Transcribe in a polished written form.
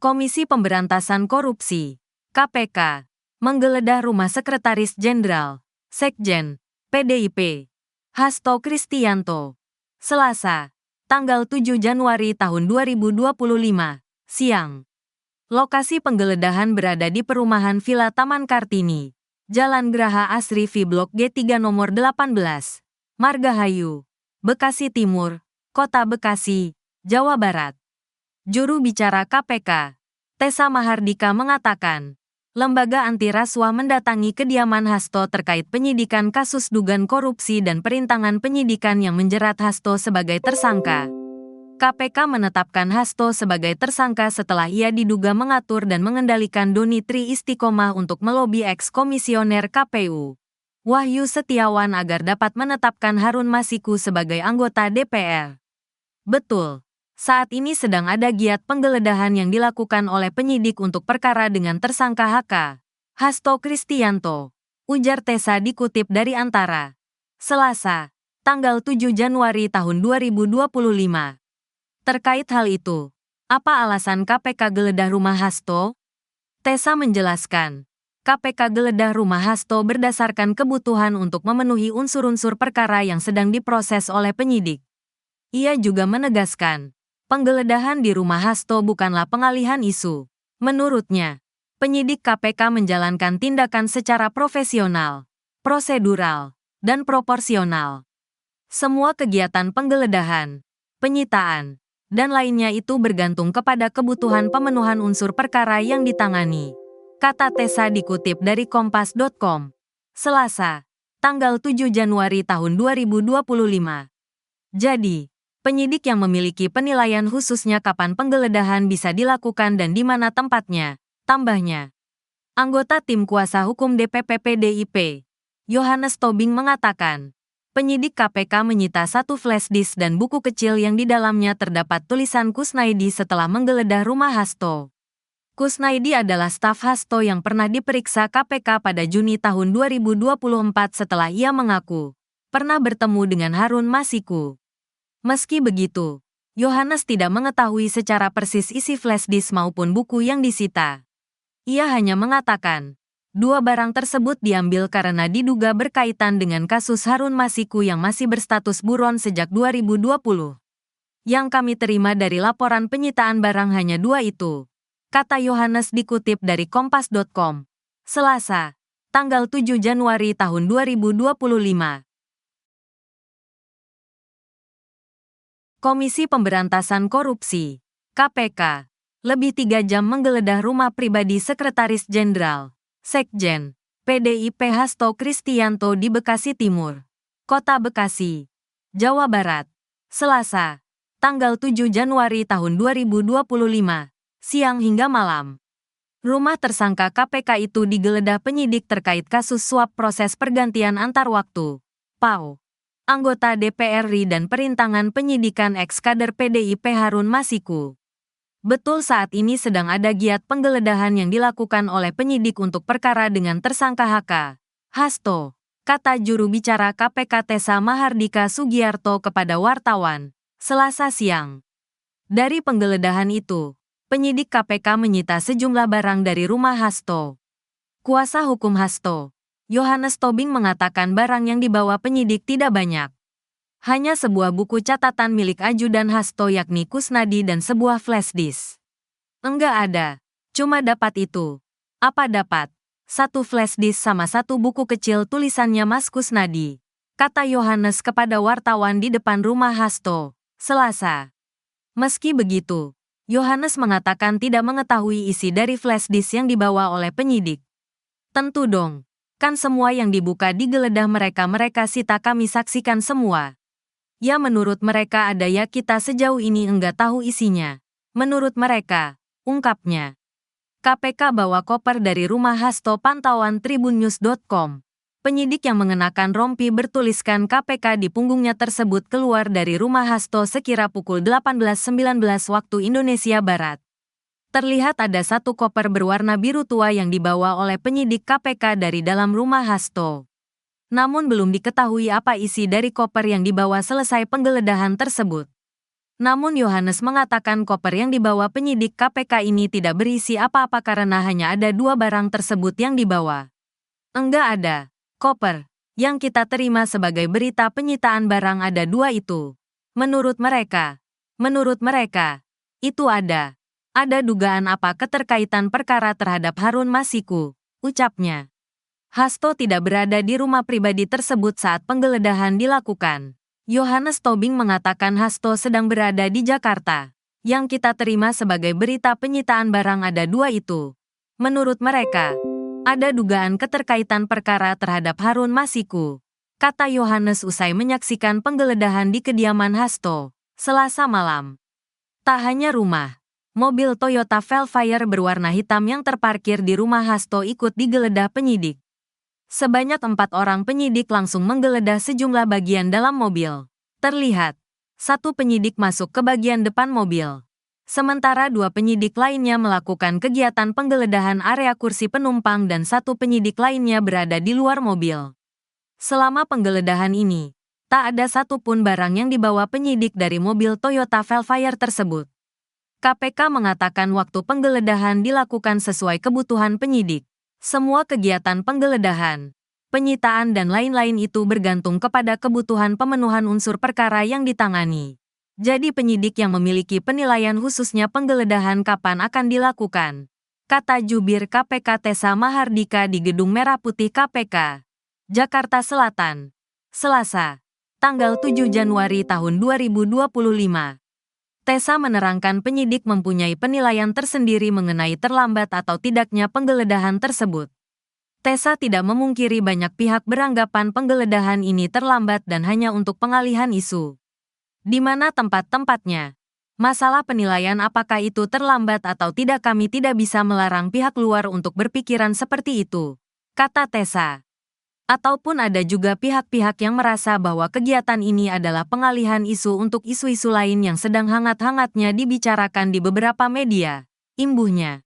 Komisi Pemberantasan Korupsi (KPK) menggeledah rumah Sekretaris Jenderal Sekjen PDIP Hasto Kristianto, Selasa, tanggal 7 Januari tahun 2025, siang. Lokasi penggeledahan berada di perumahan Villa Taman Kartini, Jalan Graha Asri V Blok G3 nomor 18, Margahayu, Bekasi Timur, Kota Bekasi, Jawa Barat. Juru bicara KPK, Tessa Mahardika mengatakan, lembaga anti rasuah mendatangi kediaman Hasto terkait penyidikan kasus dugaan korupsi dan perintangan penyidikan yang menjerat Hasto sebagai tersangka. KPK menetapkan Hasto sebagai tersangka setelah ia diduga mengatur dan mengendalikan Doni Tri Istiqomah untuk melobi eks-komisioner KPU, Wahyu Setiawan agar dapat menetapkan Harun Masiku sebagai anggota DPR. Betul. Saat ini sedang ada giat penggeledahan yang dilakukan oleh penyidik untuk perkara dengan tersangka HK, Hasto Kristianto, ujar Tessa dikutip dari Antara. Selasa, tanggal 7 Januari tahun 2025. Terkait hal itu, apa alasan KPK geledah rumah Hasto? Tessa menjelaskan, KPK geledah rumah Hasto berdasarkan kebutuhan untuk memenuhi unsur-unsur perkara yang sedang diproses oleh penyidik. Ia juga menegaskan, penggeledahan di rumah Hasto bukanlah pengalihan isu. Menurutnya, penyidik KPK menjalankan tindakan secara profesional, prosedural, dan proporsional. Semua kegiatan penggeledahan, penyitaan, dan lainnya itu bergantung kepada kebutuhan pemenuhan unsur perkara yang ditangani, kata Tessa dikutip dari Kompas.com. Selasa, tanggal 7 Januari tahun 2025. Jadi, penyidik yang memiliki penilaian khususnya kapan penggeledahan bisa dilakukan dan di mana tempatnya, tambahnya. Anggota Tim Kuasa Hukum DPP PDIP, Yohanes Tobing mengatakan, penyidik KPK menyita satu flash disk dan buku kecil yang di dalamnya terdapat tulisan Kusnaidi setelah menggeledah rumah Hasto. Kusnaidi adalah staf Hasto yang pernah diperiksa KPK pada Juni tahun 2024 setelah ia mengaku pernah bertemu dengan Harun Masiku. Meski begitu, Yohanes tidak mengetahui secara persis isi flash disk maupun buku yang disita. Ia hanya mengatakan, dua barang tersebut diambil karena diduga berkaitan dengan kasus Harun Masiku yang masih berstatus buron sejak 2020. Yang kami terima dari laporan penyitaan barang hanya dua itu, kata Yohanes dikutip dari Kompas.com. Selasa, tanggal 7 Januari tahun 2025. Komisi Pemberantasan Korupsi (KPK) lebih 3 jam menggeledah rumah pribadi Sekretaris Jenderal Sekjen PDIP Hasto Kristianto di Bekasi Timur, Kota Bekasi, Jawa Barat. Selasa, tanggal 7 Januari tahun 2025, siang hingga malam. Rumah tersangka KPK itu digeledah penyidik terkait kasus suap proses pergantian antar waktu (PAW), anggota DPR RI dan perintangan penyidikan eks-kader PDIP Harun Masiku. Betul saat ini sedang ada giat penggeledahan yang dilakukan oleh penyidik untuk perkara dengan tersangka HK, Hasto, kata juru bicara KPK Tessa Mahardika Sugiarto kepada wartawan, Selasa siang. Dari penggeledahan itu, penyidik KPK menyita sejumlah barang dari rumah Hasto. Kuasa hukum Hasto, Yohanes Tobing mengatakan barang yang dibawa penyidik tidak banyak. Hanya sebuah buku catatan milik ajudan Hasto yakni Kusnadi dan sebuah flash disk. Enggak ada, cuma dapat itu. Apa dapat? Satu flash disk sama satu buku kecil tulisannya Mas Kusnadi, kata Yohanes kepada wartawan di depan rumah Hasto, Selasa. Meski begitu, Yohanes mengatakan tidak mengetahui isi dari flash disk yang dibawa oleh penyidik. Tentu dong. Kan semua yang dibuka digeledah mereka sita kami saksikan semua. Ya menurut mereka ada ya kita sejauh ini enggak tahu isinya. Menurut mereka, ungkapnya. KPK bawa koper dari rumah Hasto pantauan tribunnews.com. Penyidik yang mengenakan rompi bertuliskan KPK di punggungnya tersebut keluar dari rumah Hasto sekira pukul 18.19 waktu Indonesia Barat. Terlihat ada satu koper berwarna biru tua yang dibawa oleh penyidik KPK dari dalam rumah Hasto. Namun belum diketahui apa isi dari koper yang dibawa selesai penggeledahan tersebut. Namun Yohanes mengatakan koper yang dibawa penyidik KPK ini tidak berisi apa-apa karena hanya ada 2 barang tersebut yang dibawa. Enggak ada. Koper yang kita terima sebagai berita penyitaan barang ada 2 itu. Menurut mereka, itu ada. Ada dugaan apa keterkaitan perkara terhadap Harun Masiku, ucapnya. Hasto tidak berada di rumah pribadi tersebut saat penggeledahan dilakukan. Yohanes Tobing mengatakan Hasto sedang berada di Jakarta. Yang kita terima sebagai berita penyitaan barang ada 2 itu. Menurut mereka, ada dugaan keterkaitan perkara terhadap Harun Masiku, kata Yohanes usai menyaksikan penggeledahan di kediaman Hasto, Selasa malam. Tak hanya rumah, mobil Toyota Velfire berwarna hitam yang terparkir di rumah Hasto ikut digeledah penyidik. Sebanyak 4 orang penyidik langsung menggeledah sejumlah bagian dalam mobil. Terlihat, 1 penyidik masuk ke bagian depan mobil. Sementara 2 penyidik lainnya melakukan kegiatan penggeledahan area kursi penumpang dan 1 penyidik lainnya berada di luar mobil. Selama penggeledahan ini, tak ada satupun barang yang dibawa penyidik dari mobil Toyota Velfire tersebut. KPK mengatakan waktu penggeledahan dilakukan sesuai kebutuhan penyidik. Semua kegiatan penggeledahan, penyitaan dan lain-lain itu bergantung kepada kebutuhan pemenuhan unsur perkara yang ditangani. Jadi penyidik yang memiliki penilaian khususnya penggeledahan kapan akan dilakukan, kata jubir KPK Tessa Mahardika di Gedung Merah Putih KPK, Jakarta Selatan, Selasa, tanggal 7 Januari tahun 2025. Tessa menerangkan penyidik mempunyai penilaian tersendiri mengenai terlambat atau tidaknya penggeledahan tersebut. Tessa tidak memungkiri banyak pihak beranggapan penggeledahan ini terlambat dan hanya untuk pengalihan isu. Di mana tempat-tempatnya? Masalah penilaian apakah itu terlambat atau tidak kami tidak bisa melarang pihak luar untuk berpikiran seperti itu, kata Tessa. Ataupun ada juga pihak-pihak yang merasa bahwa kegiatan ini adalah pengalihan isu untuk isu-isu lain yang sedang hangat-hangatnya dibicarakan di beberapa media, imbuhnya.